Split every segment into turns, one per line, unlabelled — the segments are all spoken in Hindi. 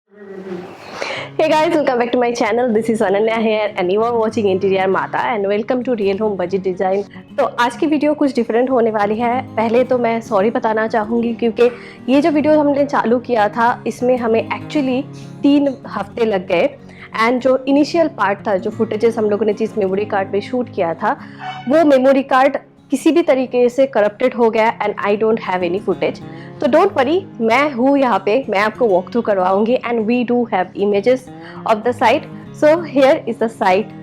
Hey guys, welcome back to my channel. This is Ananya here and you are watching Interior Mata and welcome to Real Home Budget Design. तो आज की वीडियो कुछ डिफरेंट होने वाली है। पहले तो मैं सॉरी बताना चाहूँगी क्योंकि ये जो वीडियो हमने चालू किया था इसमें हमें एक्चुअली 3 हफ्ते लग गए एंड जो इनिशियल पार्ट था, जो फुटेजेस हम लोगों ने जिस मेमोरी कार्ड पे शूट किया था, वो मेमोरी कार्ड किसी भी तरीके से करप्टेड हो गया and I don't have any footage. तो डोंट वरी, मैं हूँ यहाँ पे, मैं आपको वॉक थ्रू करवाऊंगी and we do have images of the site. So here is the site.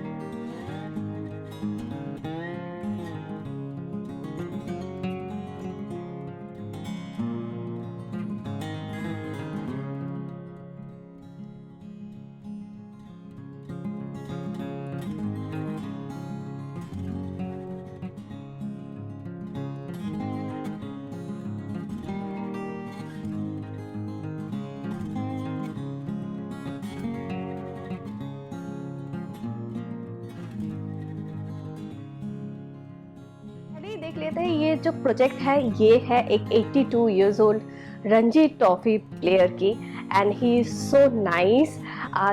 देख लेते हैं ये जो प्रोजेक्ट है, ये है एक 82 years old Ranji Trophy player की and he is so nice.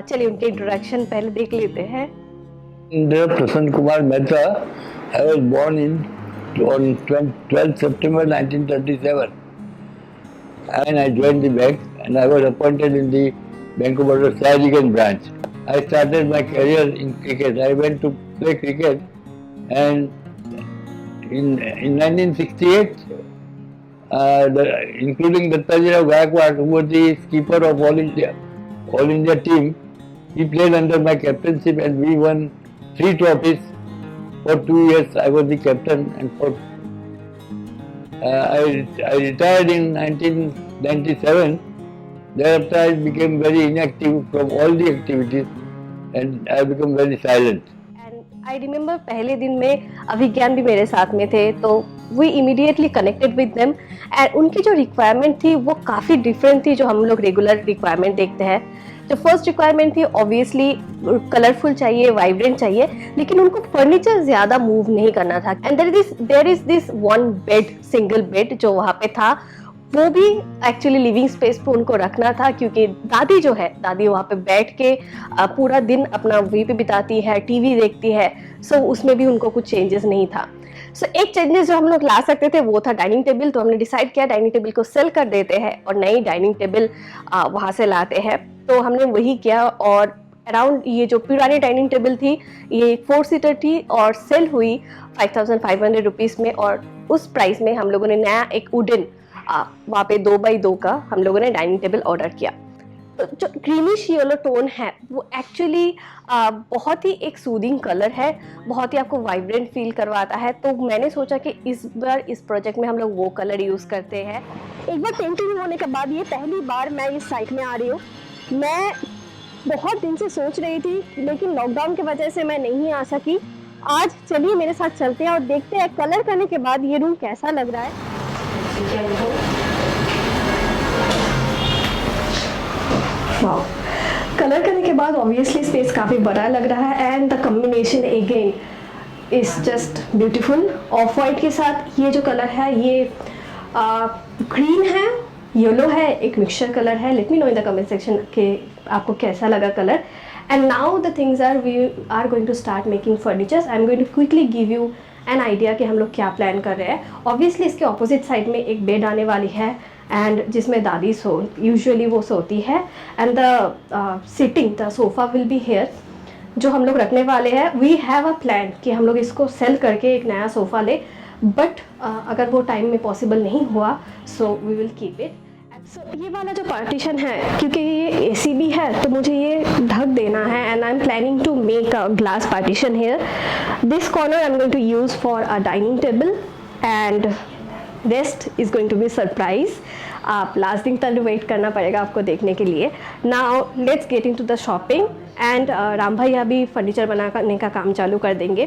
चलिए उनके इंट्रोडक्शन पहले देख लेते हैं।
Prasanna Kumar Mehta. I was born on 12 September 1937 and I joined the bank and I was appointed in the Bank of Baroda Sahajgan branch. I started my career in cricket. I went to play cricket and in 1968, including Dattaji Gaikwad, who was the keeper of All India team, he played under my captainship and we won 3 trophies. For 2 years I was the captain and I retired in 1997. Thereafter I became very inactive from all the activities and I became very silent.
I remember पहले दिन में अभिज्ञान भी मेरे साथ में थे, तो we immediately connected with them and उनकी जो रिक्वायरमेंट थी वो काफ़ी डिफरेंट थी जो हम लोग रेगुलर रिक्वायरमेंट देखते हैं। जो फर्स्ट रिक्वायरमेंट थी ऑब्वियसली कलरफुल चाहिए, वाइब्रेंट चाहिए, लेकिन उनको फर्नीचर ज़्यादा मूव नहीं करना था and there is this one bed, single bed जो वहाँ पे था, वो भी एक्चुअली लिविंग स्पेस पे उनको रखना था क्योंकि दादी जो है, दादी वहाँ पे बैठ के पूरा दिन अपना वहीं पे बिताती है, टीवी देखती है। सो उसमें भी उनको कुछ चेंजेस नहीं था। सो एक चेंजेस जो हम लोग ला सकते थे वो था डाइनिंग टेबल। तो हमने डिसाइड किया डाइनिंग टेबल को सेल कर देते हैं और नई डाइनिंग टेबल वहाँ से लाते हैं। तो हमने वही किया और अराउंड ये जो पुरानी डाइनिंग टेबल थी ये 4 सीटर थी और सेल हुई 5500 रुपीज़ में और उस प्राइस में हम लोगों ने नया एक वुडन वहाँ पे 2x2 का हम लोगों ने डाइनिंग टेबल ऑर्डर किया। तो जो ग्रीनिश येलो टोन है वो एक्चुअली बहुत ही एक सूदिंग कलर है, बहुत ही आपको वाइब्रेंट फील करवाता है। तो मैंने सोचा कि इस बार इस प्रोजेक्ट में हम लोग वो कलर यूज़ करते हैं। एक बार पेंटिंग होने के बाद ये पहली बार मैं इस साइट में आ रही हूँ। मैं बहुत दिन से सोच रही थी लेकिन लॉकडाउन की वजह से मैं नहीं आ सकी। आज चलिए मेरे साथ चलते हैं और देखते हैं कलर करने के बाद ये रूम कैसा लग रहा है। कलर करने के बाद ऑब्वियसली स्पेस काफ़ी बड़ा लग रहा है and the combination again is just beautiful. Of white के साथ ये जो कलर है ये ग्रीन है, येलो है, एक मिक्सचर कलर है। Let me know in the comment section के आपको कैसा लगा colour. And now the things are we are going to start making furnitures. I am going to quickly give you an idea कि हम लोग क्या प्लान कर रहे हैं। ऑब्वियसली इसके ऑपोजिट साइड में एक बेड आने वाली है एंड जिसमें दादी यूजुअली वो सोती है and the sitting the sofa will be here जो हम लोग रखने वाले हैं। वी हैव अ प्लान कि हम लोग इसको सेल करके एक नया सोफ़ा ले, बट अगर वो टाइम में पॉसिबल नहीं हुआ so we will keep it. So ये वाला जो पार्टीशन है क्योंकि ये एसी भी है तो मुझे ये ढक देना है and I am planning to make a glass partition here. This corner I am going to use for a dining table and rest is going to be surprise. आप लास्ट दिन तक वेट करना पड़ेगा आपको देखने के लिए। Now let's get in to the shopping and Ram भैया भी फर्नीचर बनाने का काम चालू कर देंगे।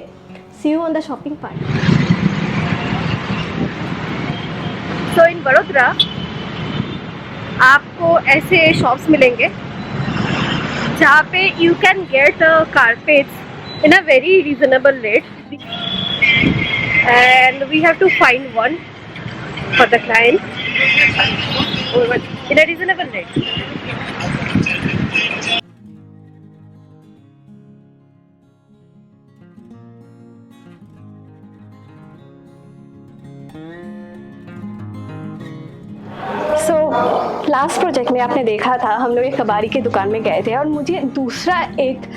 See you on the shopping part. So in Vadodara आपको ऐसे शॉप्स मिलेंगे जहाँ पे you can get carpets in a very reasonable rate and we have to find one for the client in a reasonable rate. Last project में आपने देखा था हम लोग एक कबाड़ी की दुकान में गए थे और मुझे दूसरा एक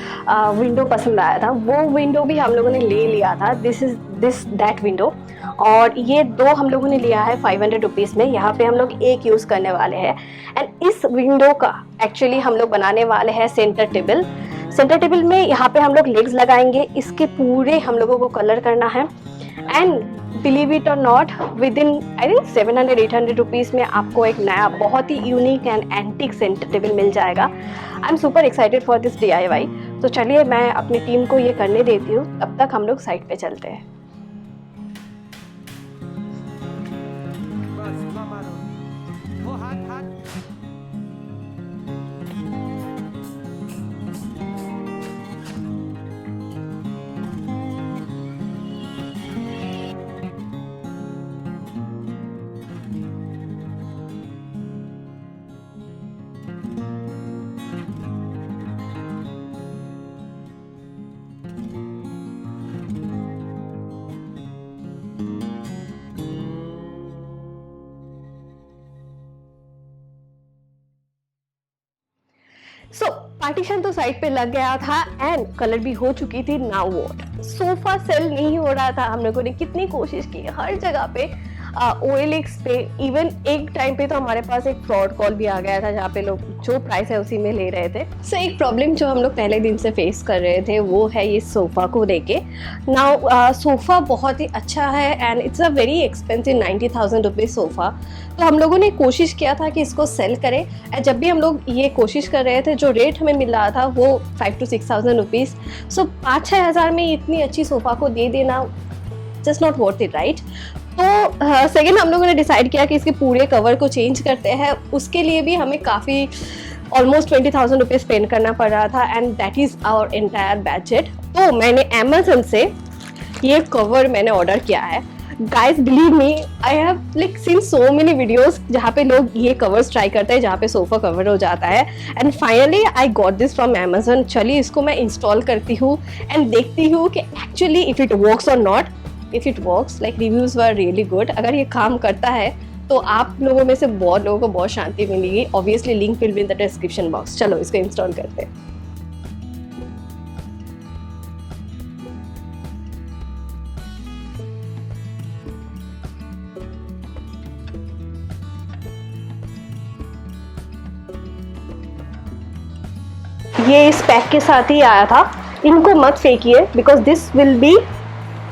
विंडो पसंद आया था। वो विंडो भी हम लोगों ने ले लिया था, दिस दैट विंडो। और ये दो हम लोगों ने लिया है 500 रुपीज़ में। यहाँ पे हम लोग एक यूज़ करने वाले हैं। एंड इस विंडो का एक्चुअली हम लोग बनाने वाले हैं सेंटर टेबल। सेंटर टेबल में यहाँ पे हम लोग लेग्स लगाएंगे, इसके पूरे हम लोगों को कलर करना है। And believe it or not, with in I think 700-800 rupees में आपको एक नया बहुत ही unique and antique centre table मिल जाएगा। I am super excited for this DIY। तो चलिए मैं अपनी टीम को ये करने देती हूँ, तब तक हम लोग साइट पे चलते हैं। सो पार्टीशन तो साइड पे लग गया था एंड कलर भी हो चुकी थी। नाउ व्हाट, सोफा सेल नहीं हो रहा था। हम लोगों ने कितनी कोशिश की हर जगह पे, OLX पे, इवन एक टाइम पे तो हमारे पास एक फ्रॉड कॉल भी आ गया था जहाँ पे लोग जो प्राइस है उसी में ले रहे थे। सो एक प्रॉब्लम जो हम लोग पहले दिन से फेस कर रहे थे वो है ये सोफ़ा को लेके। नाउ सोफ़ा बहुत ही अच्छा है and it's a very expensive 90,000 rupees sofa. तो हम लोगों ने कोशिश किया था कि इसको सेल करें। एंड जब भी हम लोग ये कोशिश कर रहे थे जो रेट हमें मिल रहा था वो 5,000 to 6,000 रुपीज़। सो 5-6 हज़ार में इतनी अच्छी सोफ़ा को दे देना just not worth it, right. तो सेकेंड हम लोगों ने डिसाइड किया कि इसके पूरे कवर को चेंज करते हैं। उसके लिए भी हमें काफ़ी ऑलमोस्ट 20,000 रुपये स्पेंड करना पड़ रहा था and that is our entire budget. तो मैंने अमेजन से ये कवर मैंने ऑर्डर किया है। Guys believe me, I have like seen so many videos जहाँ पे लोग ये कवर्स ट्राई करते हैं जहाँ पे सोफ़ा कवर हो जाता है। And finally I got this from Amazon. चलिए इसको मैं इंस्टॉल करती हूँ एंड देखती हूँ कि एक्चुअली इफ़ इट वर्क्स और not. If it works, like reviews were really good. अगर ये काम करता है तो आप लोगों में से बहुत लोगों को बहुत शांति मिलेगी। Obviously link will be in the description box. चलो इसको इंस्टॉल करते हैं। ये इस पैक के साथ ही आया था। इनको मत फेंकिए because this will be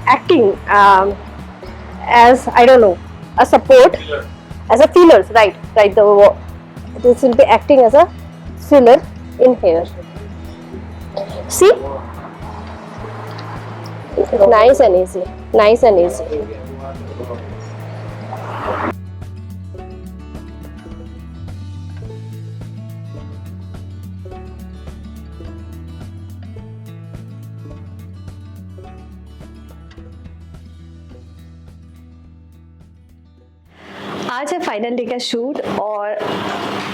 acting as I don't know, a support, as a fillers, right, this will be acting as a filler in here. See, nice and easy. आज है फाइनल डे का शूट और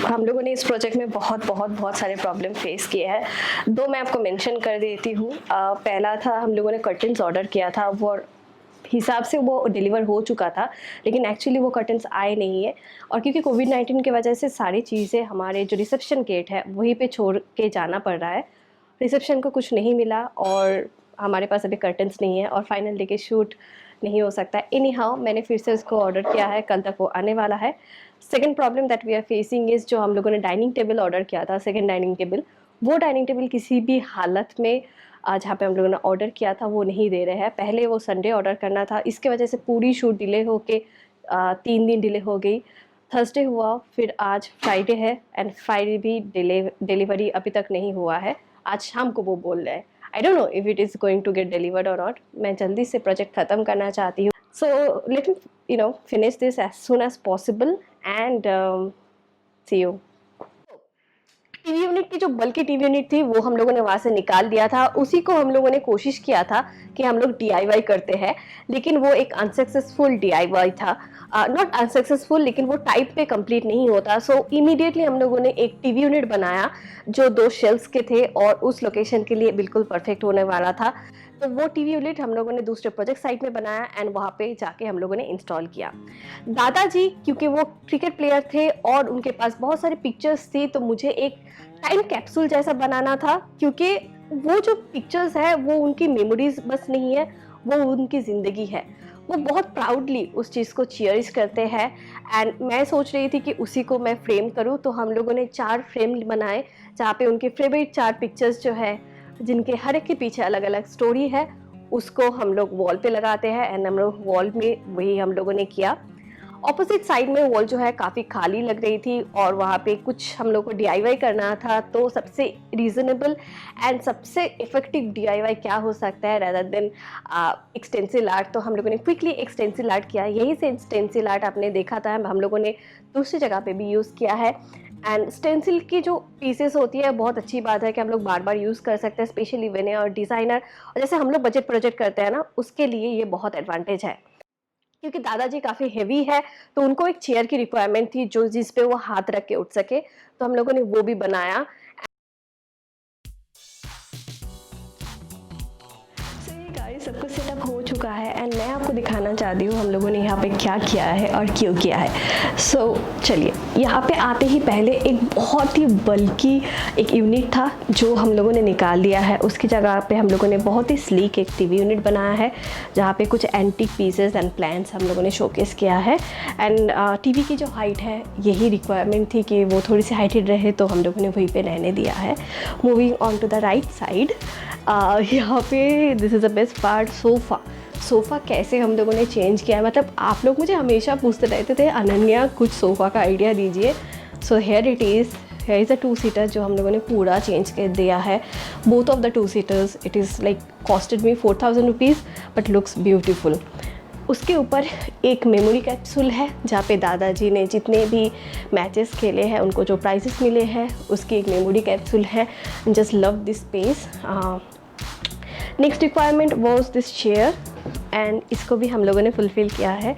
हम लोगों ने इस प्रोजेक्ट में बहुत सारे प्रॉब्लम फेस किए हैं। दो मैं आपको मेंशन कर देती हूँ। पहला था हम लोगों ने कर्टन्स ऑर्डर किया था, वो हिसाब से वो डिलीवर हो चुका था लेकिन एक्चुअली वो कर्टन्स आए नहीं है। और क्योंकि कोविड-19 की वजह से सारी चीज़ें हमारे जो रिसेप्शन गेट है वहीं पे छोड़ के जाना पड़ रहा है। रिसेप्शन को कुछ नहीं मिला और हमारे पास अभी कर्टन्स नहीं है और फाइनल डे के शूट नहीं हो सकता है। एनी हाउ मैंने फिर से उसको ऑर्डर किया है, कल तक वो आने वाला है। Second problem that we are facing is जो हम लोगों ने डाइनिंग टेबल ऑर्डर किया था, सेकेंड डाइनिंग टेबल, वो डाइनिंग टेबल किसी भी हालत में जहाँ पे हम लोगों ने ऑर्डर किया था वो नहीं दे रहे हैं। पहले वो संडे ऑर्डर करना था, इसके वजह से पूरी शूट डिले होके 3 दिन डिले हो गई। थर्सडे हुआ, फिर आज फ्राइडे है एंड फ्राइडे भी डिलीवरी अभी तक नहीं हुआ है। आज शाम को वो बोल रहे हैं। I don't know if it is going to get delivered और नॉट। मैं जल्दी से प्रोजेक्ट ख़त्म करना चाहती हूँ। So let me finish this as soon as possible and see you. TV unit की जो बल्कि टीवी यूनिट थी वो हम लोगों ने वहाँ से निकाल दिया था। उसी को हम लोगों ने कोशिश किया था कि हम लोग DIY करते हैं लेकिन वो एक अनसक्सेसफुल DIY था। नॉट अनसक्सेसफुल लेकिन वो टाइप पे कंप्लीट नहीं होता। सो इमीडिएटली हम लोगों ने एक टीवी यूनिट बनाया जो 2 शेल्फ्स के थे और उस लोकेशन के लिए बिल्कुल परफेक्ट होने वाला था। तो वो टीवी यूनिट हम लोगों ने दूसरे प्रोजेक्ट साइट में बनाया एंड वहाँ पे जाके हम लोगों ने इंस्टॉल किया। दादाजी क्योंकि वो क्रिकेट प्लेयर थे और उनके पास बहुत सारी पिक्चर्स थी, तो मुझे एक टाइम कैप्सूल जैसा बनाना था, क्योंकि वो जो पिक्चर्स है वो उनकी मेमोरीज बस नहीं है, वो उनकी ज़िंदगी है। वो बहुत प्राउडली उस चीज़ को चेरिश करते हैं एंड मैं सोच रही थी कि उसी को मैं फ्रेम करूँ। तो हम लोगों ने 4 फ्रेम बनाए जहाँ पे उनके फेवरेट 4 पिक्चर्स जो है, जिनके हर एक के पीछे अलग अलग स्टोरी है, उसको हम लोग वॉल पे लगाते हैं एंड हम लोग वॉल में वही हम लोगों ने किया। ऑपोजिट साइड में वॉल जो है काफ़ी खाली लग रही थी और वहाँ पे कुछ हम लोग को डीआईवाई करना था। तो सबसे रीजनेबल एंड सबसे इफेक्टिव डीआईवाई क्या हो सकता है रेदर देन एक्सटेंसिल आर्ट। तो हम लोगों ने क्विकली एक्सटेंसिल आर्ट किया। यही से एक्सटेंसिल आर्ट आपने देखा था, हम लोगों ने दूसरी जगह पे भी यूज़ किया है। एंड स्टेंसिल की जो पीसेस होती है, बहुत अच्छी बात है कि हम लोग बार बार यूज़ कर सकते हैं, स्पेशली वेने और डिज़ाइनर और जैसे हम लोग बजट प्रोजेक्ट करते हैं ना, उसके लिए ये बहुत एडवांटेज है। क्योंकि दादाजी काफ़ी हेवी है तो उनको एक चेयर की रिक्वायरमेंट थी जो जिस पे वो हाथ रख के उठ सके, तो हम लोगों ने वो भी बनाया। सब कुछ सेटअप हो चुका है एंड मैं आपको दिखाना चाहती हूँ हम लोगों ने यहाँ पे क्या किया है और क्यों किया है। सो चलिए, यहाँ पे आते ही पहले एक बहुत ही बल्कि एक यूनिट था जो हम लोगों ने निकाल दिया है। उसकी जगह पे हम लोगों ने बहुत ही स्लीक एक टीवी यूनिट बनाया है जहाँ पे कुछ एंटीक पीसेस एंड प्लान्स हम लोगों ने शोकेस किया है। एंड टीवी की जो हाइट है, यही रिक्वायरमेंट थी कि वो थोड़ी सी हाइटेड रहे, तो हम लोगों ने वहीं पे रहने दिया है। Moving on to the right side, यहाँ पे this is the best part, sofa कैसे हम लोगों ने चेंज किया है। मतलब आप लोग मुझे हमेशा पूछते रहते थे अनन्या कुछ सोफ़ा का आइडिया दीजिए। So here is a 2 seater जो हम लोगों ने पूरा चेंज कर दिया है। Both of the 2 seaters it is like costed me 4000 rupees but looks beautiful. उसके ऊपर एक मेमोरी कैप्सूल है जहाँ पे दादाजी ने जितने भी मैचेस खेले हैं उनको जो प्राइजेस मिले हैं उसकी एक मेमोरी कैप्सूल है। Just love this space. Next requirement was this chair and इसको भी हम लोगों ने फुलफ़िल किया है।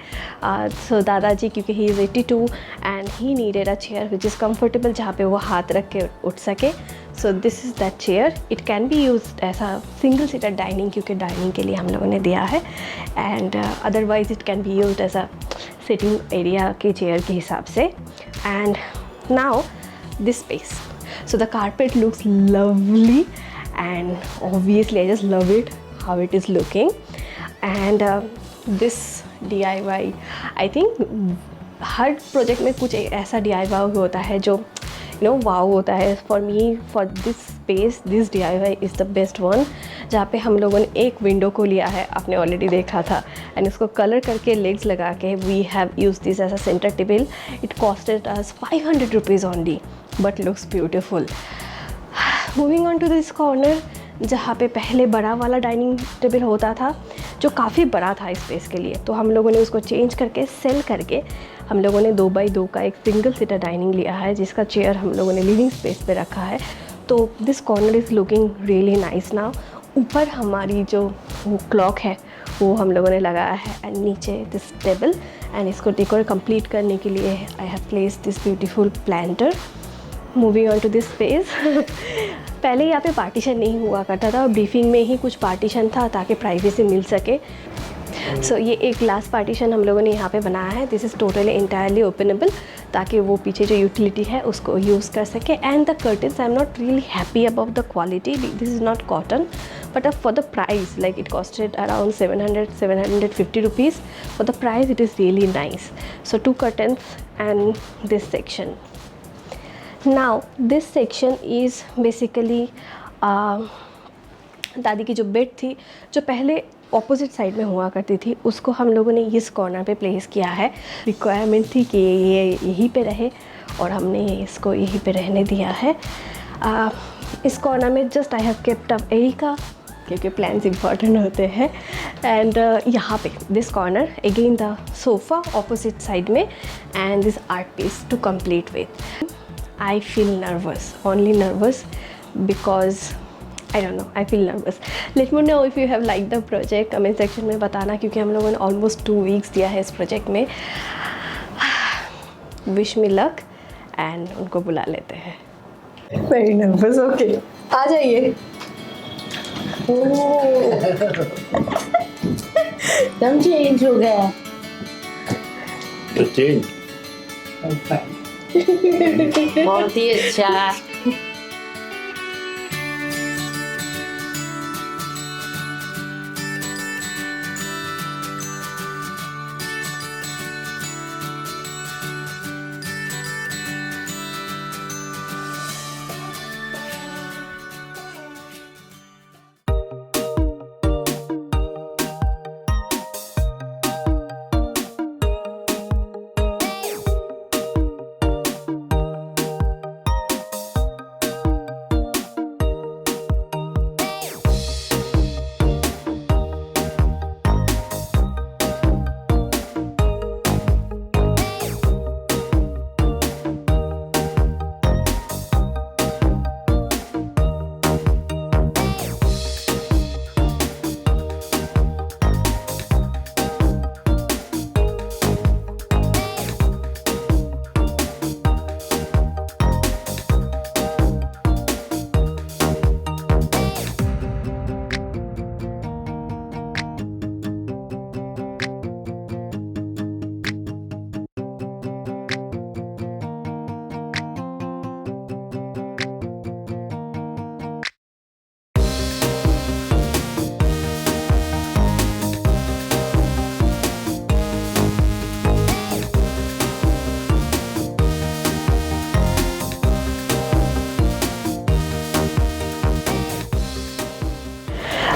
सो दादाजी क्योंकि he is 82 and he needed a chair which is comfortable जहाँ पे वो हाथ रख के उठ सके। So this is that chair. It can be use as a single seater dining, क्योंकि डाइनिंग के लिए हम लोगों ने दिया है and otherwise it can be use as a sitting area के चेयर के हिसाब से। And now this space, so the carpet looks lovely and obviously I just love it how it is looking and this DIY I think her project में कुछ ऐसा DIY होता है जो वाव होता है। For me for this space this DIY is the best one, जहाँ पे हम लोगों ने एक विंडो को लिया है, आपने ऑलरेडी देखा था, एंड इसको कलर करके लेग्स लगा के we have use this as a centre table. It costed us 500 rupees only but looks beautiful. Moving on to this corner, जहाँ पे पहले बड़ा वाला डाइनिंग टेबल होता था जो काफ़ी बड़ा था स्पेस के लिए, तो हम लोगों ने उसको चेंज करके सेल करके हम लोगों ने 2x2 का एक सिंगल सीटर डाइनिंग लिया है जिसका चेयर हम लोगों ने लिविंग स्पेस पे रखा है। तो this corner is looking really nice now. ऊपर हमारी जो वो क्लॉक है वो हम लोगों ने लगाया है एंड नीचे दिस टेबल, एंड इसको डेकोर कंप्लीट करने के लिए I have placed this beautiful planter. Moving on to this space, पहले यहाँ पे पार्टीशन नहीं हुआ करता था और ब्रीफिंग में ही कुछ पार्टीशन था ताकि प्राइवेसी मिल सके। सो ये एक ग्लास पार्टीशन हम लोगों ने यहाँ पे बनाया है। This is totally entirely openable ताकि वो पीछे जो यूटिलिटी है उसको यूज़ कर सके। And the curtains I am not really happy about the quality, this is not cotton but for the price like it costed around 750 rupees. For the price it is really nice. So 2 curtains and this section. Now this section is basically दादी की जो बेड थी जो पहले ऑपोजिट साइड में हुआ करती थी उसको हम लोगों ने इस कॉर्नर पे प्लेस किया है। रिक्वायरमेंट थी कि ये यहीं पे रहे और हमने इसको यहीं पे रहने दिया है। इस कॉर्नर में just I have kept up areca क्योंकि प्लान्स इंपॉर्टेंट होते हैं। एंड यहाँ पे this corner again the sofa opposite side में and this art piece to complete with. I feel nervous, only nervous because I don't know, I feel nervous. Let me know if you have liked the project, comment section में बताना क्योंकि हम लोगों ने almost 2 weeks दिया है इस प्रोजेक्ट में। Wish me luck and उनको बुला लेते हैं। Very nervous, okay, आ जाइए।
एकदम चेंज हो गया।
तो चेंज
बहुत ही अच्छा।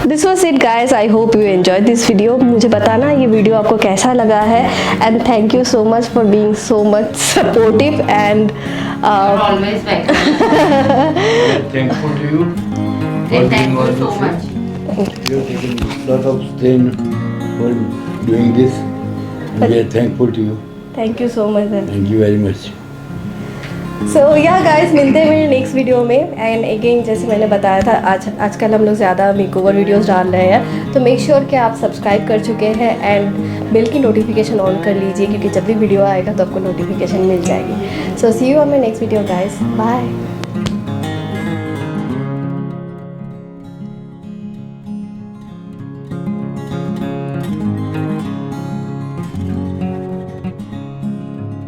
This was it guys, I hope you enjoy this video. मुझे बताना ये वीडियो आपको कैसा लगा है, and thank you so much for being so much supportive and
Always welcome.
thankful to you
And thank you so much.
You're taking a lot of strain for doing this. And we are thankful to you.
Thank you so much.
Thank you very much.
सो या गाइस, मिलते हैं मेरे नेक्स्ट वीडियो में। एंड अगेन जैसे मैंने बताया था, आजकल हम लोग ज़्यादा मेकओवर वीडियोस डाल रहे हैं, तो मेक श्योर कि आप सब्सक्राइब कर चुके हैं एंड बेल की नोटिफिकेशन ऑन कर लीजिए, क्योंकि जब भी वीडियो आएगा तो आपको नोटिफिकेशन मिल जाएगी। So see you on my next video guys, bye.